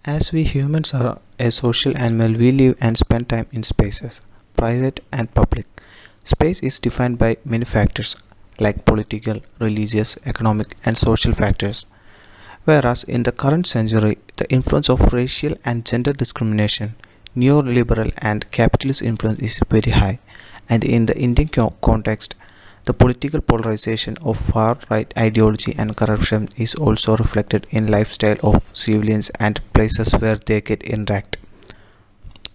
As we humans are a social animal, we live and spend time in spaces, private and public. Space is defined by many factors like political, religious, economic, and social factors. Whereas in the current century, the influence of racial and gender discrimination, neoliberal and capitalist influence is very high, and in the Indian context, the political polarization of far-right ideology and corruption is also reflected in lifestyle of civilians and places where they get interact,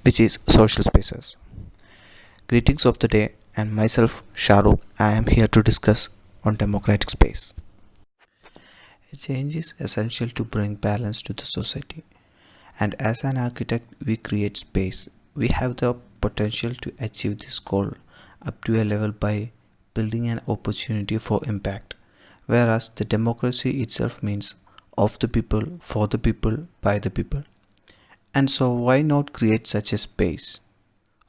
which is social spaces. Greetings of the day, and myself Shahrukh. I am here to discuss on democratic space. A change is essential to bring balance to the society, and as an architect, we create space. We have the potential to achieve this goal up to a level by building an opportunity for impact, whereas the democracy itself means of the people, for the people, by the people. And so, why not create such a space?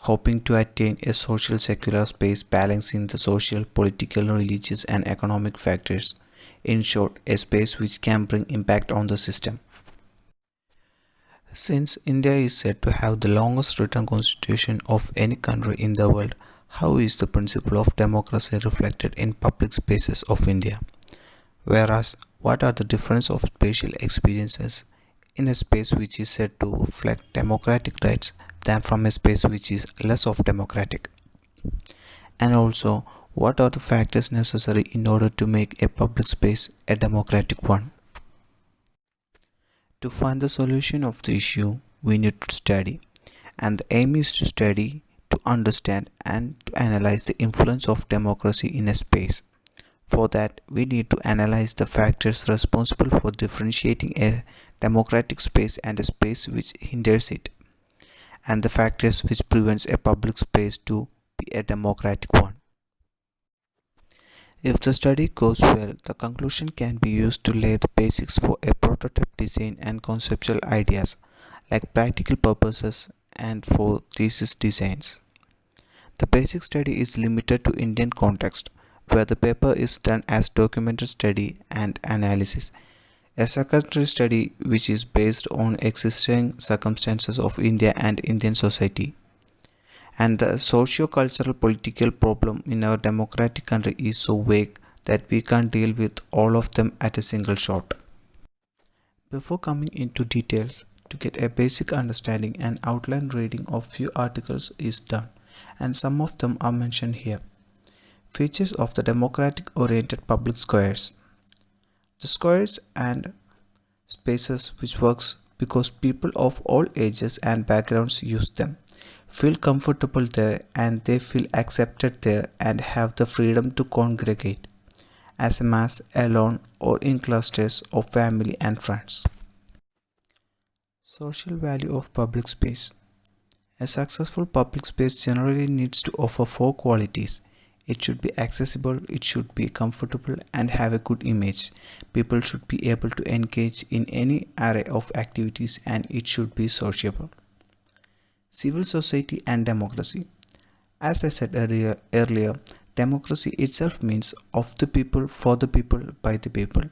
Hoping to attain a social secular space balancing the social, political, religious, and economic factors. In short, a space which can bring impact on the system. Since India is said to have the longest written constitution of any country in the world, how is the principle of democracy reflected in public spaces of India? Whereas, what are the difference of spatial experiences in a space which is said to reflect democratic rights than from a space which is less of democratic? And also, what are the factors necessary in order to make a public space a democratic one? To find the solution of the issue, we need to study, and the aim is to study, to understand, and to analyze the influence of democracy in a space. For that, we need to analyze the factors responsible for differentiating a democratic space and a space which hinders it, and the factors which prevents a public space to be a democratic one. If the study goes well, the conclusion can be used to lay the basics for a prototype design and conceptual ideas like practical purposes and for thesis designs. The basic study is limited to Indian context, where the paper is done as documented study and analysis. A secondary study which is based on existing circumstances of India and Indian society. And the socio-cultural political problem in our democratic country is so vague that we can't deal with all of them at a single shot. Before coming into details, to get a basic understanding, an outline reading of few articles is done, and some of them are mentioned here. Features of the democratic oriented public squares. The squares and spaces which works because people of all ages and backgrounds use them, feel comfortable there, and they feel accepted there and have the freedom to congregate as a mass, alone, or in clusters of family and friends. Social value of public space. A successful public space generally needs to offer four qualities. It should be accessible, it should be comfortable, and have a good image. People should be able to engage in any array of activities, and it should be sociable. Civil society and democracy. As I said earlier, democracy itself means of the people, for the people, by the people.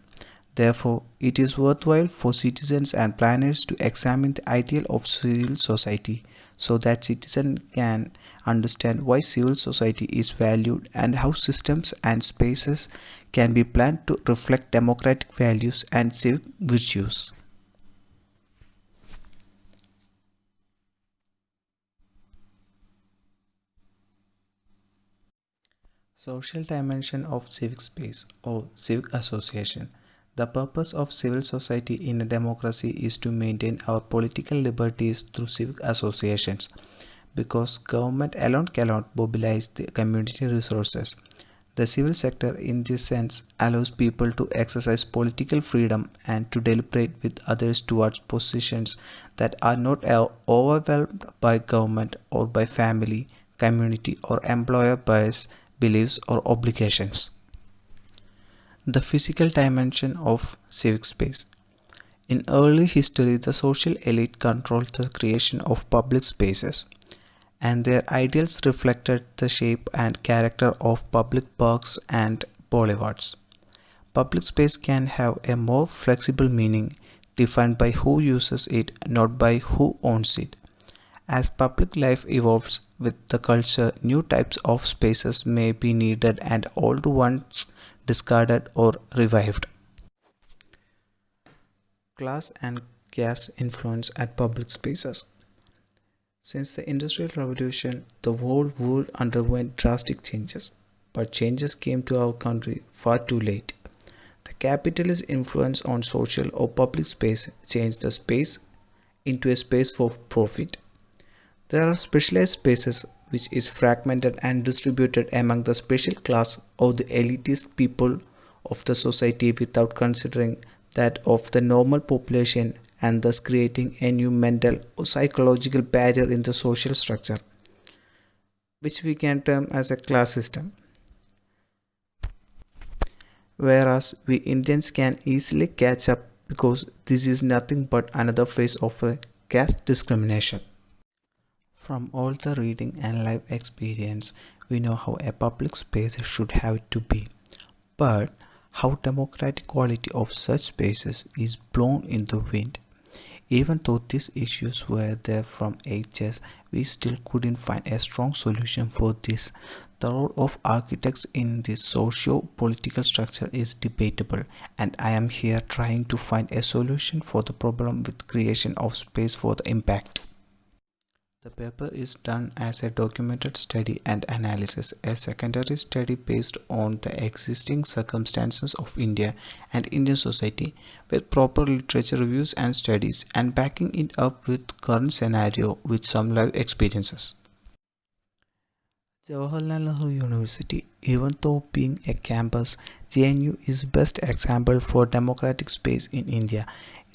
Therefore, it is worthwhile for citizens and planners to examine the ideal of civil society so that citizens can understand why civil society is valued and how systems and spaces can be planned to reflect democratic values and civic virtues. Social dimension of civic space or civic association. The purpose of civil society in a democracy is to maintain our political liberties through civic associations because government alone cannot mobilize the community resources. The civil sector in this sense allows people to exercise political freedom and to deliberate with others towards positions that are not overwhelmed by government or by family, community or employer bias, beliefs or obligations. The physical dimension of civic space. In early history, the social elite controlled the creation of public spaces, and their ideals reflected the shape and character of public parks and boulevards. Public space can have a more flexible meaning defined by who uses it, not by who owns it. As public life evolves with the culture, new types of spaces may be needed and old ones discarded or revived. Class and caste influence at public spaces. Since the Industrial Revolution, the whole world underwent drastic changes, but changes came to our country far too late. The capitalist influence on social or public space changed the space into a space for profit. There are specialized spaces which is fragmented and distributed among the special class or the elitist people of the society without considering that of the normal population and thus creating a new mental or psychological barrier in the social structure, which we can term as a class system. Whereas we Indians can easily catch up because this is nothing but another phase of a caste discrimination. From all the reading and life experience, we know how a public space should have to be. But how democratic quality of such spaces is blown in the wind. Even though these issues were there from ages, we still couldn't find a strong solution for this. The role of architects in this socio-political structure is debatable, and I am here trying to find a solution for the problem with creation of space for the impact. The paper is done as a documented study and analysis, a secondary study based on the existing circumstances of India and Indian society, with proper literature reviews and studies, and backing it up with current scenario with some live experiences. Jawaharlal Nehru University, even though being a campus, JNU is best example for democratic space in India.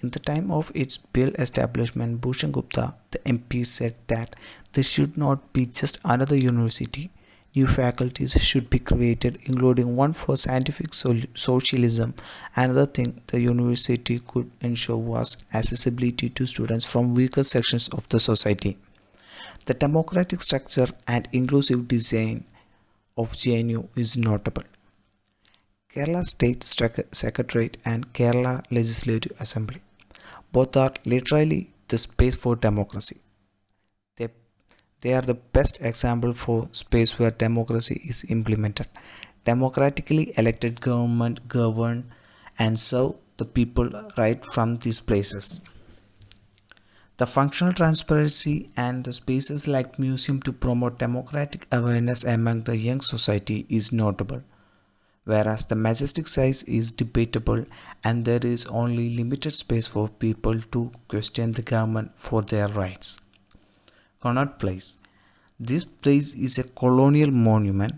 In the time of its bill establishment, Bhushan Gupta, the MP, said that there should not be just another university. New faculties should be created, including one for scientific socialism. Another thing the university could ensure was accessibility to students from weaker sections of the society. The democratic structure and inclusive design of JNU is notable. Kerala State Secretariat and Kerala Legislative Assembly both are literally the space for democracy. They, they are the best example for space where democracy is implemented. Democratically elected government govern and serve the people right from these places. The functional transparency and the spaces like museum to promote democratic awareness among the young society is notable, whereas the majestic size is debatable and there is only limited space for people to question the government for their rights. Connaught Place. This place is a colonial monument,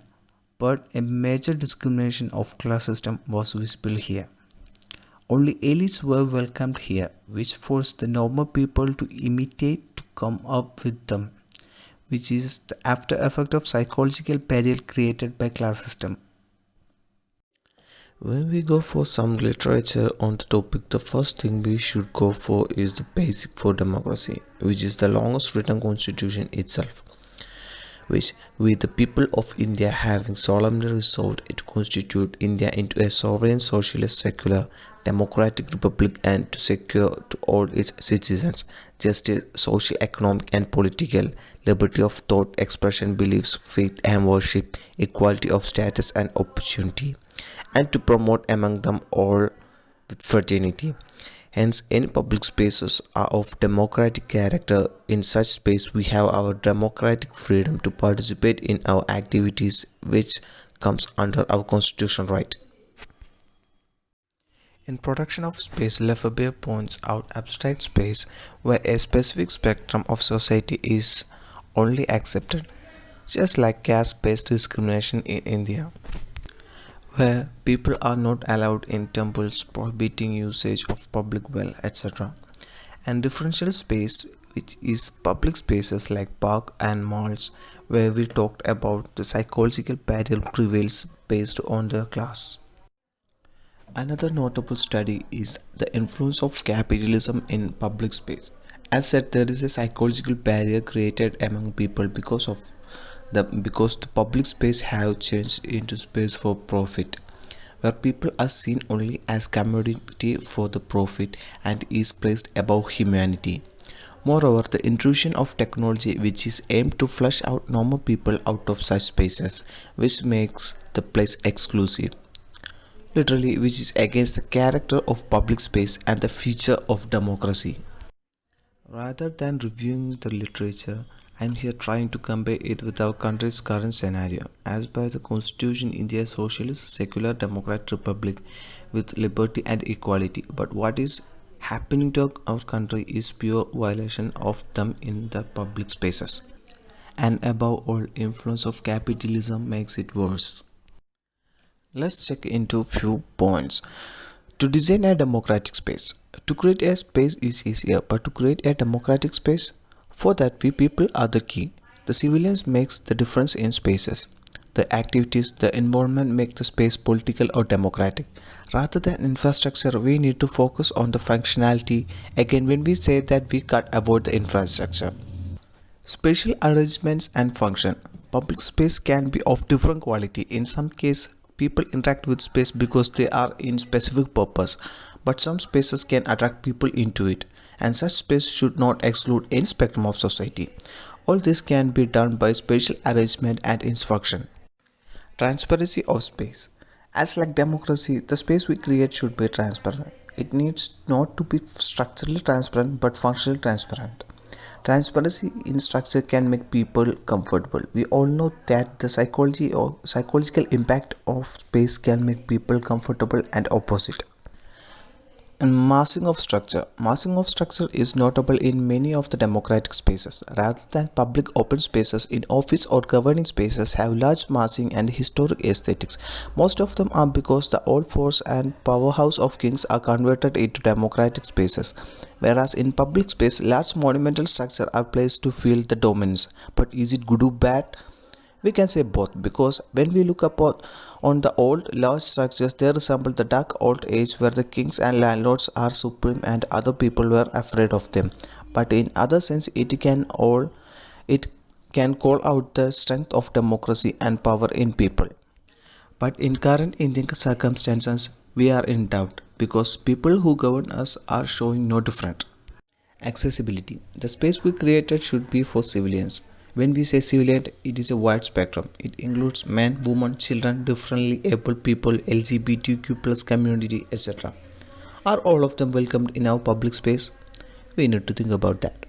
but a major discrimination of class system was visible here. Only elites were welcomed here, which forced the normal people to imitate to come up with them, which is the after effect of psychological barrier created by class system. When we go for some literature on the topic, the first thing we should go for is the Basic for Democracy, which is the longest written constitution itself, which we the people of India having solemnly resolved to constitute India into a sovereign socialist secular democratic republic and to secure to all its citizens justice, social, economic and political liberty of thought, expression, beliefs, faith and worship, equality of status and opportunity, and to promote among them all with fraternity. Hence, any public spaces are of democratic character. In such space, we have our democratic freedom to participate in our activities, which comes under our constitutional right. In production of space, Lefebvre points out abstract space where a specific spectrum of society is only accepted, just like caste-based discrimination in India, where people are not allowed in temples, prohibiting usage of public well, etc. And differential space, which is public spaces like park and malls, where we talked about the psychological barrier prevails based on the class. Another notable study is the influence of capitalism in public space. As said, there is a psychological barrier created among people because the public space have changed into space for profit, where people are seen only as commodity for the profit and is placed above humanity. Moreover, the intrusion of technology which is aimed to flush out normal people out of such spaces, which makes the place exclusive, literally which is against the character of public space and the future of democracy. Rather than reviewing the literature, I am here trying to compare it with our country's current scenario. As by the Constitution, India is a socialist, secular, democratic republic with liberty and equality. But what is happening to our country is pure violation of them in the public spaces. And above all, influence of capitalism makes it worse. Let's check into few points. To design a democratic space. To create a space is easier, but to create a democratic space, for that we people are the key. The civilians makes the difference in spaces. The activities, the environment make the space political or democratic. Rather than infrastructure, we need to focus on the functionality. Again, when we say that we can't avoid the infrastructure. Spatial arrangements and function. Public space can be of different quality. In some case, people interact with space because they are in specific purpose, but some spaces can attract people into it, and such space should not exclude any spectrum of society. All this can be done by spatial arrangement and instruction. Transparency of space. As like democracy, the space we create should be transparent. It needs not to be structurally transparent but functionally transparent. Transparency in structure can make people comfortable. We all know that the psychology or psychological impact of space can make people comfortable and opposite. And massing of structure. Massing of structure is notable in many of the democratic spaces. Rather than public open spaces, in office or governing spaces have large massing and historic aesthetics. Most of them are because the old force and powerhouse of kings are converted into democratic spaces. Whereas in public space, large monumental structures are placed to feel the dominance. But is it good or bad? We can say both, because when we look upon on the old large structures, they resemble the dark old age where the kings and landlords are supreme and other people were afraid of them. But in other sense, it can call out the strength of democracy and power in people. But in current Indian circumstances, we are in doubt because people who govern us are showing no different. Accessibility. The space we created should be for civilians. When we say civilian, it is a wide spectrum. It includes men, women, children, differently able people, LGBTQ plus community, etc. Are all of them welcomed in our public space? We need to think about that.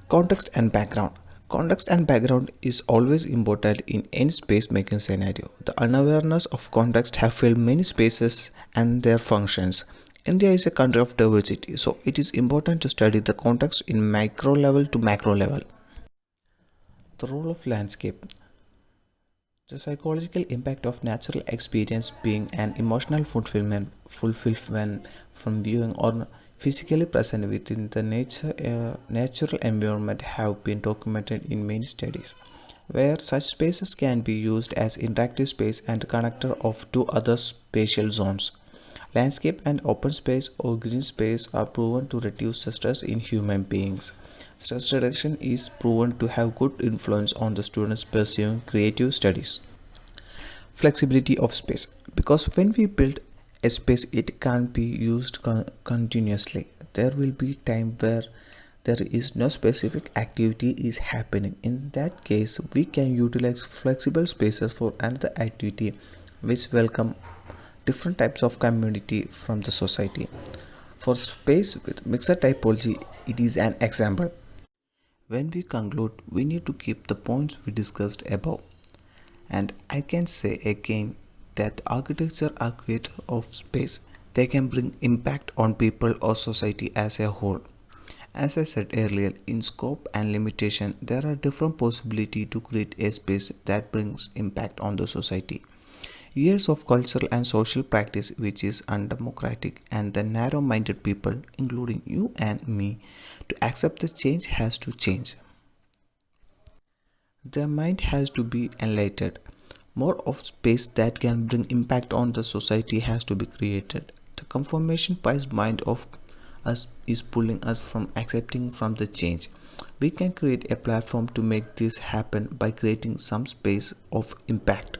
Context and background. Context and background is always important in any space making scenario. The unawareness of context have failed many spaces and their functions. India is a country of diversity, so it is important to study the context in micro level to macro level. The role of landscape. The psychological impact of natural experience being an emotional fulfillment from viewing or physically present within the natural environment have been documented in many studies, where such spaces can be used as interactive space and connector of two other spatial zones. Landscape and open space or green space are proven to reduce the stress in human beings. Stress reduction is proven to have good influence on the students pursuing creative studies. Flexibility of space. Because when we build a space, it can't be used continuously. There will be time where there is no specific activity is happening. In that case, we can utilize flexible spaces for another activity which welcome different types of community from the society. For space with mixed typology, it is an example. When we conclude, we need to keep the points we discussed above. And I can say again that architecture are creator of space. They can bring impact on people or society as a whole. As I said earlier, in scope and limitation, there are different possibilities to create a space that brings impact on the society. Years of cultural and social practice which is undemocratic and the narrow-minded people, including you and me, to accept the change has to change. Their mind has to be enlightened. More of space that can bring impact on the society has to be created. The confirmation biased mind of us is pulling us from accepting from the change. We can create a platform to make this happen by creating some space of impact.